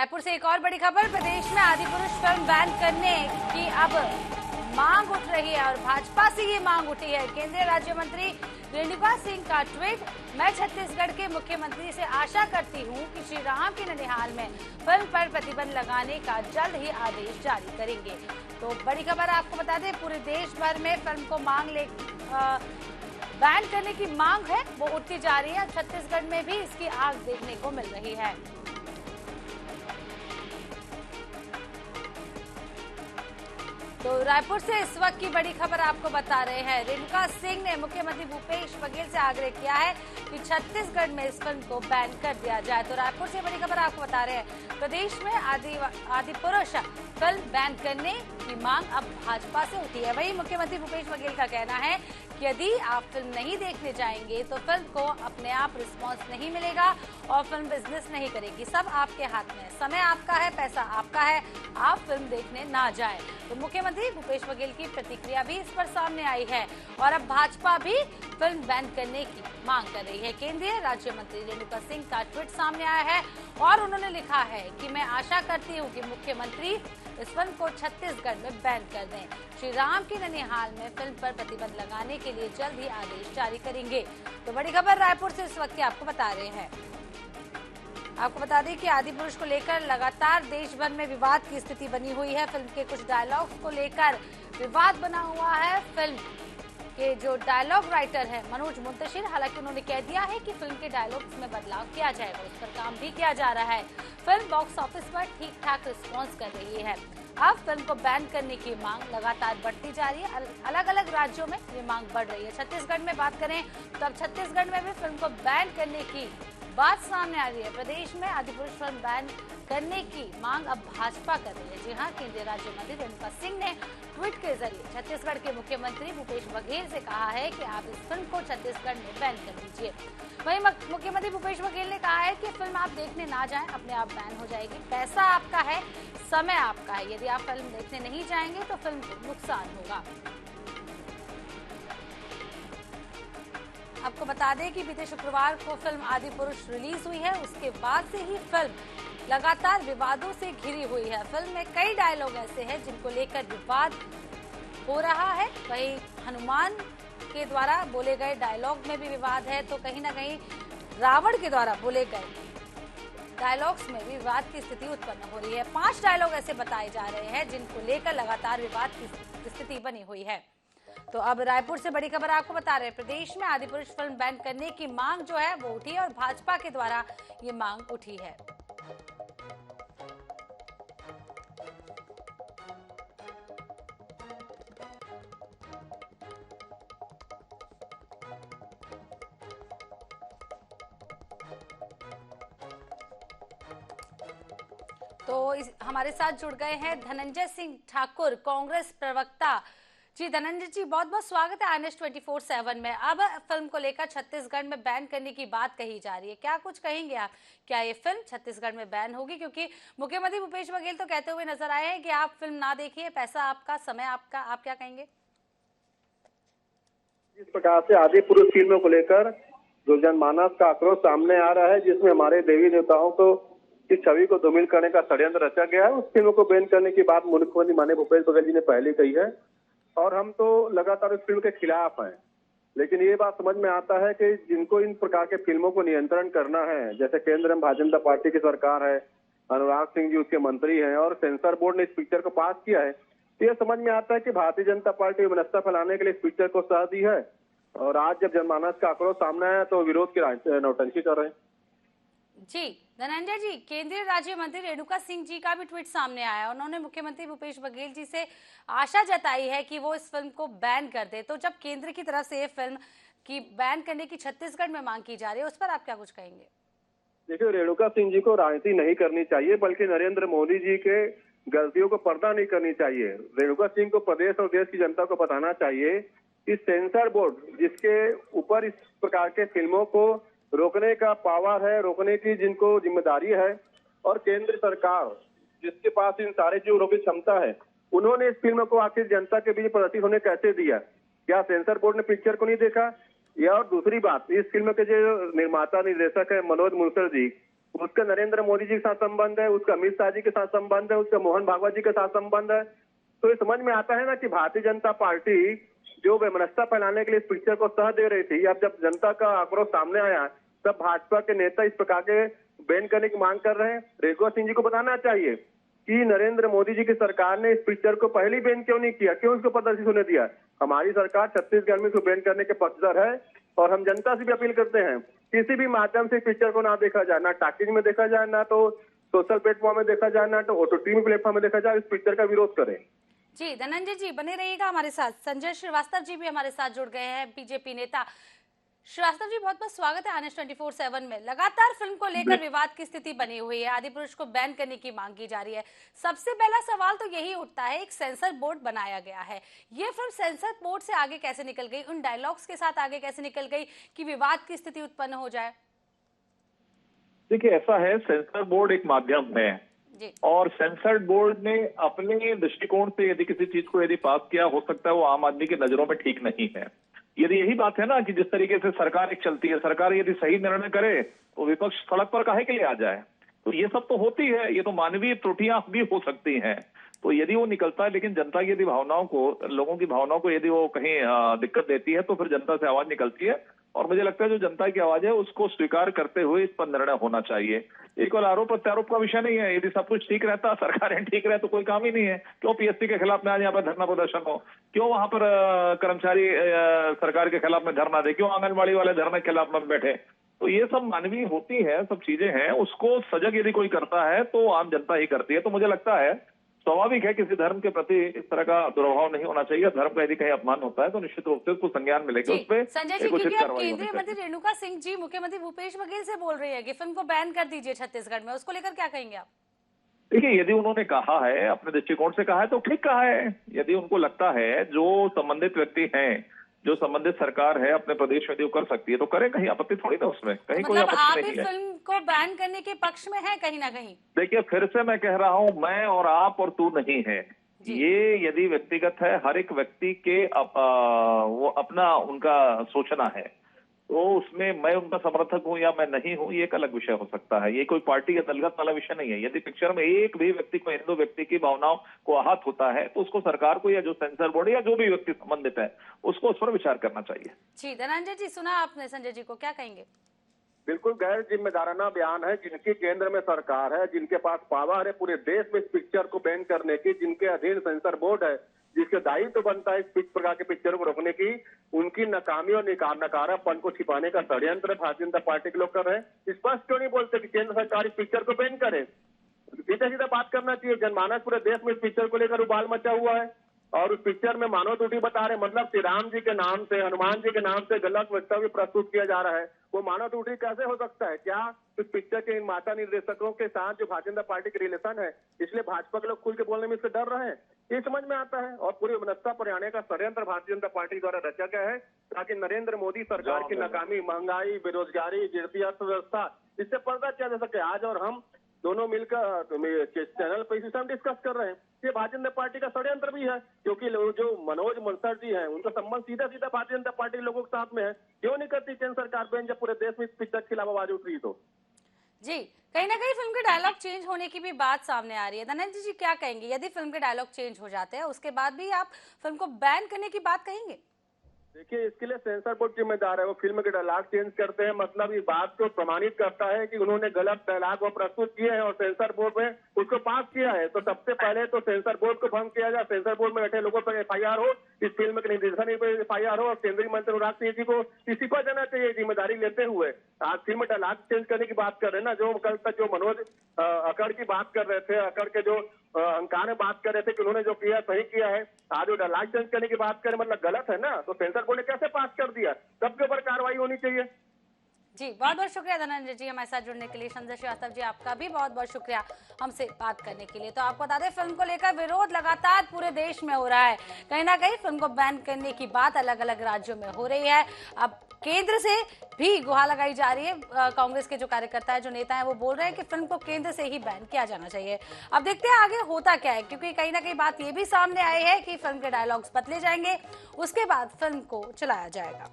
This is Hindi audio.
रायपुर से एक और बड़ी खबर, प्रदेश में आदिपुरुष फिल्म बैन करने की अब मांग उठ रही है और भाजपा से ये मांग उठी है। केंद्रीय राज्य मंत्री रेणुका सिंह का ट्वीट, मैं छत्तीसगढ़ के मुख्यमंत्री से आशा करती हूं कि श्री राम की ननिहाल में फिल्म पर प्रतिबंध लगाने का जल्द ही आदेश जारी करेंगे। तो बड़ी खबर आपको बता दें, पूरे देश भर में फिल्म को बैन करने की मांग है वो उठती जा रही है। छत्तीसगढ़ में भी इसकी आग देखने को मिल रही है। तो रायपुर से इस वक्त की बड़ी खबर आपको बता रहे हैं, रेणुका सिंह ने मुख्यमंत्री भूपेश बघेल से आग्रह किया है कि छत्तीसगढ़ में इस फिल्म को बैन कर दिया जाए। तो रायपुर से बड़ी खबर आपको बता रहे हैं, प्रदेश में आदिपुरुष फिल्म बैन करने की मांग अब भाजपा से उठी है। वहीं मुख्यमंत्री भूपेश बघेल का कहना है कि यदि आप फिल्म नहीं देखने जाएंगे तो फिल्म को अपने आप रिस्पांस नहीं मिलेगा और फिल्म बिजनेस नहीं करेगी। सब आपके हाथ में, समय आपका है, पैसा आपका है, आप फिल्म देखने ना जाए। तो मुख्यमंत्री भूपेश बघेल की प्रतिक्रिया भी इस पर सामने आई है और अब भाजपा भी फिल्म बैन करने की मांग कर रही है। केंद्रीय राज्य मंत्री रेणुका सिंह का ट्वीट सामने आया है और उन्होंने लिखा है कि मैं आशा करती हूँ कि मुख्यमंत्री इस फिल्म को छत्तीसगढ़ में बैन कर दें। श्री राम की ननिहाल में फिल्म पर प्रतिबंध लगाने के लिए जल्द ही आदेश जारी करेंगे। तो बड़ी खबर रायपुर से इस वक्त की आपको बता रहे हैं। आपको बता दें कि आदिपुरुष को लेकर लगातार देश भर में विवाद की स्थिति बनी हुई है। फिल्म के कुछ डायलॉग्स को लेकर विवाद बना हुआ है। फिल्म के जो डायलॉग राइटर है मनोज मुंतशिर, हालांकि उन्होंने कह दिया है कि फिल्म के डायलॉग्स में बदलाव किया जाएगा, उस पर काम भी किया जा रहा है। फिल्म बॉक्स ऑफिस पर ठीक ठाक रिस्पॉन्स कर रही है। अब फिल्म को बैन करने की मांग लगातार बढ़ती जा रही है। अलग अलग राज्यों में ये मांग बढ़ रही है। छत्तीसगढ़ में बात करें तो अब छत्तीसगढ़ में भी फिल्म को बैन करने की बात सामने आ रही है। प्रदेश में आदिपुरुष फिल्म बैन करने की मांग अब भाजपा कर रही है। जी हां, केंद्रीय राज्य मंत्री रेणुका सिंह ने ट्वीट के जरिए छत्तीसगढ़ के मुख्यमंत्री भूपेश बघेल से कहा है कि आप इस फिल्म को छत्तीसगढ़ में बैन कर दीजिए। वहीं मुख्यमंत्री भूपेश बघेल ने कहा है कि फिल्म आप देखने ना जाएं, अपने आप बैन हो जाएगी। पैसा आपका है, समय आपका है, यदि आप फिल्म देखने नहीं जाएंगे तो फिल्म को नुकसान होगा। आपको बता दें कि बीते शुक्रवार को फिल्म आदिपुरुष रिलीज हुई है। उसके बाद से ही फिल्म लगातार विवादों से घिरी हुई है। फिल्म में कई डायलॉग ऐसे हैं जिनको लेकर विवाद हो रहा है। वहीं हनुमान के द्वारा बोले गए डायलॉग में भी विवाद है, तो कहीं ना कहीं रावण के द्वारा बोले गए डायलॉग्स में भी विवाद की स्थिति उत्पन्न हो रही है। 5 डायलॉग ऐसे बताए जा रहे हैं जिनको लेकर लगातार विवाद की स्थिति बनी हुई है। तो अब रायपुर से बड़ी खबर आपको बता रहे हैं, प्रदेश में आदिपुरुष फिल्म बैन करने की मांग जो है वो उठी है और भाजपा के द्वारा ये मांग उठी है। तो हमारे साथ जुड़ गए हैं धनंजय सिंह ठाकुर, कांग्रेस प्रवक्ता। जी धनंजय जी, बहुत बहुत स्वागत है INS 24/7 में। अब फिल्म को लेकर छत्तीसगढ़ में बैन करने की बात कही जा रही है, क्या कुछ कहेंगे आप? क्या ये फिल्म छत्तीसगढ़ में बैन होगी? क्योंकि मुख्यमंत्री भूपेश बघेल तो कहते हुए नजर आए हैं कि आप फिल्म ना देखिए, पैसा आपका, समय आपका, आप क्या कहेंगे? जिस प्रकार से आदिपुरुष फिल्मों को लेकर जो जनमानस का आक्रोश सामने आ रहा है, जिसमें हमारे देवी देवताओं को की छवि को धूमिल करने का षड्यंत्र रचा गया है, उस फिल्म को बैन करने की बात मुख्यमंत्री माननीय भूपेश बघेल जी ने पहले कही है और हम तो लगातार उस फिल्म के खिलाफ हैं। लेकिन ये बात समझ में आता है कि जिनको इन प्रकार के फिल्मों को नियंत्रण करना है, जैसे केंद्र में भारतीय जनता पार्टी की सरकार है, अनुराग सिंह जी उसके मंत्री हैं और सेंसर बोर्ड ने इस पिक्चर को पास किया है, तो ये समझ में आता है कि भारतीय जनता पार्टी विमनस्यता फैलाने के लिए इस पिक्चर को साथ दी है और आज जब जनमानस का आक्रोश सामने आया तो विरोध की नौटंकी कर रहे हैं। जी धनंजय जी, केंद्रीय राज्य मंत्री रेणुका सिंह जी का भी ट्वीट सामने आया। उन्होंने मुख्यमंत्री भूपेश बघेल जी से आशा जताई है कि वो इस फिल्म को बैन कर दे। तो जब केंद्र की तरफ से ये फिल्म की बैन करने की छत्तीसगढ़ में मांग की जा रही है, उस पर आप क्या कुछ कहेंगे? देखिए, रेणुका सिंह जी को राजनीति नहीं करनी चाहिए, बल्कि नरेंद्र मोदी जी के गलतियों को पर्दा नहीं करनी चाहिए। रेणुका सिंह को प्रदेश और देश की जनता को बताना चाहिए कि सेंसर बोर्ड जिसके ऊपर इस प्रकार के फिल्मों को रोकने का पावर है, रोकने की जिनको जिम्मेदारी है, और केंद्र सरकार जिसके पास इन सारे चीजों की क्षमता है, उन्होंने इस फिल्म को आखिर जनता के बीच प्रदर्शित होने कैसे दिया? क्या सेंसर बोर्ड ने पिक्चर को नहीं देखा? या और दूसरी बात, इस फिल्म के जो निर्माता निर्देशक है मनोज मुंसर जी, उसका नरेंद्र मोदी जी के साथ संबंध है, उसका अमित शाह जी के साथ संबंध है, उसका मोहन भागवत जी के साथ संबंध है। तो ये समझ में आता है ना कि भारतीय जनता पार्टी जो वैमनस्यता फैलाने के लिए इस पिक्चर को सह दे रही थी, अब जब जनता का आक्रोश सामने आया तब भाजपा के नेता इस प्रकार के बैन करने की मांग कर रहे हैं। रेखा सिंह जी को बताना चाहिए कि नरेंद्र मोदी जी की सरकार ने इस पिक्चर को पहले बैन क्यों नहीं किया, क्यों उसको प्रदर्शित होने दिया। हमारी सरकार छत्तीसगढ़ में इसको बैन करने के पक्षधर है और हम जनता से भी अपील करते हैं किसी भी माध्यम से इस पिक्चर को ना देखा जाए, ना टॉकीज में देखा जाए, ना तो सोशल प्लेटफॉर्म में देखा जाए, ना तो OTT प्लेटफॉर्म में देखा जाए। इस पिक्चर का विरोध करें। जी धनंजय जी बने रहिएगा हमारे साथ। संजय श्रीवास्तव जी भी हमारे साथ जुड़ गए हैं, बीजेपी नेता। श्रीवास्तव जी बहुत बहुत स्वागत है आनंद 24/7 में। लगातार फिल्म को लेकर विवाद की स्थिति बनी हुई है, आदिपुरुष को बैन करने की मांग की जा रही है। सबसे पहला सवाल तो यही उठता है, एक सेंसर बोर्ड बनाया गया है, ये फिल्म सेंसर बोर्ड से आगे कैसे निकल गई, उन डायलॉग्स के साथ आगे कैसे निकल गई कि विवाद की स्थिति उत्पन्न हो जाए। देखिए ऐसा है, सेंसर बोर्ड एक माध्यम है और सेंसर बोर्ड ने अपने दृष्टिकोण से यदि किसी चीज को यदि पास किया, हो सकता है वो आम आदमी की नजरों में ठीक नहीं है। यदि यही बात है ना कि जिस तरीके से सरकार एक चलती है, सरकार यदि सही निर्णय करे तो विपक्ष सड़क पर काहे के लिए आ जाए। तो ये सब तो होती है, ये तो मानवीय त्रुटियां भी हो सकती हैं। तो यदि वो निकलता है, लेकिन जनता की यदि भावनाओं को, लोगों की भावनाओं को यदि वो कहीं दिक्कत देती है तो फिर जनता से आवाज निकलती है और मुझे लगता है जो जनता की आवाज है उसको स्वीकार करते हुए इस पर निर्णय होना चाहिए। ये कोई आरोप प्रत्यारोप का विषय नहीं है। यदि सब कुछ ठीक रहता, सरकारें ठीक रहे तो कोई काम ही नहीं है। क्यों PSC के खिलाफ में आज यहाँ पर धरना प्रदर्शन हो, क्यों वहां पर कर्मचारी सरकार के खिलाफ में धरना दे, क्यों आंगनबाड़ी वाले धरने के खिलाफ में बैठे। तो ये सब मानवीय होती है, सब चीजें हैं। उसको सजग यदि कोई करता है तो आम जनता ही करती है। तो मुझे लगता है स्वाभाविक है, किसी धर्म के प्रति इस तरह का दुर्भाव नहीं होना चाहिए। धर्म का यदि कहीं अपमान होता है तो निश्चित रूप से उसको संज्ञान मिलेगा। उस पर संजय जी, क्योंकि अब केंद्रीय मंत्री रेणुका सिंह जी मुख्यमंत्री भूपेश बघेल से बोल रही है कि फिल्म को बैन कर दीजिए छत्तीसगढ़ में, उसको लेकर क्या कहेंगे आप? देखिए यदि उन्होंने कहा है, अपने दृष्टिकोण से कहा है तो ठीक कहा है। यदि उनको लगता है जो संबंधित व्यक्ति हैं, जो संबंधित सरकार है अपने प्रदेश में, यदि वो कर सकती है तो करे, कहीं आपत्ति थोड़ी ना उसमें, कहीं कोई आपत्ति नहीं है। फिल्म को बैन करने के पक्ष में है कहीं ना कहीं। देखिए फिर से मैं कह रहा हूं, मैं और आप और तू नहीं है। ये यदि व्यक्तिगत है, हर एक व्यक्ति के वो अपना उनका सोचना है, तो उसमें मैं उनका समर्थक हूं या मैं नहीं हूं, ये एक अलग विषय हो सकता है। ये कोई पार्टी या दलगत वाला विषय नहीं है। यदि पिक्चर में एक भी व्यक्ति को, हिंदू व्यक्ति की भावनाओं को आहत होता है तो उसको सरकार को या जो सेंसर बोर्ड या जो भी व्यक्ति संबंधित है उसको उस पर विचार करना चाहिए। जी धनंजय जी, सुना आपने संजय जी को, क्या कहेंगे? बिल्कुल गैर जिम्मेदाराना बयान है। जिनकी केंद्र में सरकार है, जिनके पास पावर है पूरे देश में इस पिक्चर को बैन करने की, जिनके अधीन सेंसर बोर्ड है, जिसके दायित्व तो बनता है इस प्रकार के पिक्चर को रोकने की, उनकी नाकामी और नकारापन को छिपाने का षड्यंत्र भारतीय जनता पार्टी के लोग कर रहे हैं। स्पष्ट क्यों नहीं बोलते कि केंद्र सरकार इस पिक्चर को बैन करे? सीधा सीधा बात करना चाहिए। जनमानस पूरे देश में इस पिक्चर को लेकर उबाल मचा हुआ है और उस पिक्चर में मानव त्रुटि बता रहे, मतलब श्री राम जी के नाम से, हनुमान जी के नाम से गलत वक्तव्य प्रस्तुत किया जा रहा है। वो मानव त्रुटि कैसे हो सकता है? क्या इस पिक्चर के इन माता निर्देशकों के साथ जो भारतीय जनता पार्टी के रिलेशन है, इसलिए भाजपा के लोग खुल के बोलने में इससे डर रहे हैं? ये समझ में आता है। और पूरी वनस्ता पर आने का षड्यंत्र भारतीय जनता पार्टी द्वारा रचा गया है ताकि नरेंद्र मोदी सरकार की नाकामी, महंगाई, बेरोजगारी, गिरती अर्थव्यवस्था, इससे पर्दा किया जा सके। आज और हम दोनों मिलकर चैनल पर इसी समय डिस्कस कर रहे हैं। ये भारतीय जनता पार्टी का षड्यंत्र भी है, क्योंकि जो मनोज मनसर जी हैं उनका संबंध सीधा सीधा भारतीय जनता पार्टी के लोगों के साथ में है। क्यों नहीं करती केंद्र सरकार बैन जब पूरे देश में इस पिक्चर के खिलाफ आवाज उठ रही? तो जी कहीं ना कहीं फिल्म के डायलॉग चेंज होने की भी बात सामने आ रही है। धनंजय जी क्या कहेंगे, यदि फिल्म के डायलॉग चेंज हो जाते हैं उसके बाद भी आप फिल्म को बैन करने की बात कहेंगे? देखिए इसके लिए सेंसर बोर्ड जिम्मेदार है। वो फिल्म के डायलॉग चेंज करते हैं, मतलब इस बात को प्रमाणित करता है कि उन्होंने गलत डायलॉग वो प्रस्तुत किए हैं और सेंसर बोर्ड में उसको पास किया है। तो सबसे पहले तो सेंसर बोर्ड को भंग किया जाए, सेंसर बोर्ड में बैठे लोगों पर FIR हो, इस फिल्म के निर्देशन पर FIR हो और केंद्रीय मंत्री अनुराग सिंह जी को इसी पर जाना चाहिए जिम्मेदारी लेते हुए। आज फिल्म डायलॉग चेंज करने की बात कर रहे हैं ना, जो कल तक जो मनोज अकड़ की बात कर रहे थे, अकड़ के जो अंकार में बात कर रहे थे कि उन्होंने जो किया सही किया है, आज वो डायलॉग चेंज करने की बात करें मतलब गलत है ना। तो सेंसर बोर्ड ने कैसे पास कर दिया? सबके ऊपर कार्रवाई होनी चाहिए। जी बहुत बहुत शुक्रिया धनंजय जी हमारे साथ जुड़ने के लिए। संजय श्रीवास्तव जी आपका भी बहुत बहुत शुक्रिया हमसे बात करने के लिए। तो आपको बता दें फिल्म को लेकर विरोध लगातार पूरे देश में हो रहा है। कहीं ना कहीं फिल्म को बैन करने की बात अलग अलग राज्यों में हो रही है। अब केंद्र से भी गुहार लगाई जा रही है। कांग्रेस के जो कार्यकर्ता है, जो नेता है, वो बोल रहे हैं कि फिल्म को केंद्र से ही बैन किया जाना चाहिए। अब देखते हैं आगे होता क्या है, क्योंकि कहीं ना कहीं बात ये भी सामने आई है कि फिल्म के डायलॉग्स बदले जाएंगे, उसके बाद फिल्म को चलाया जाएगा।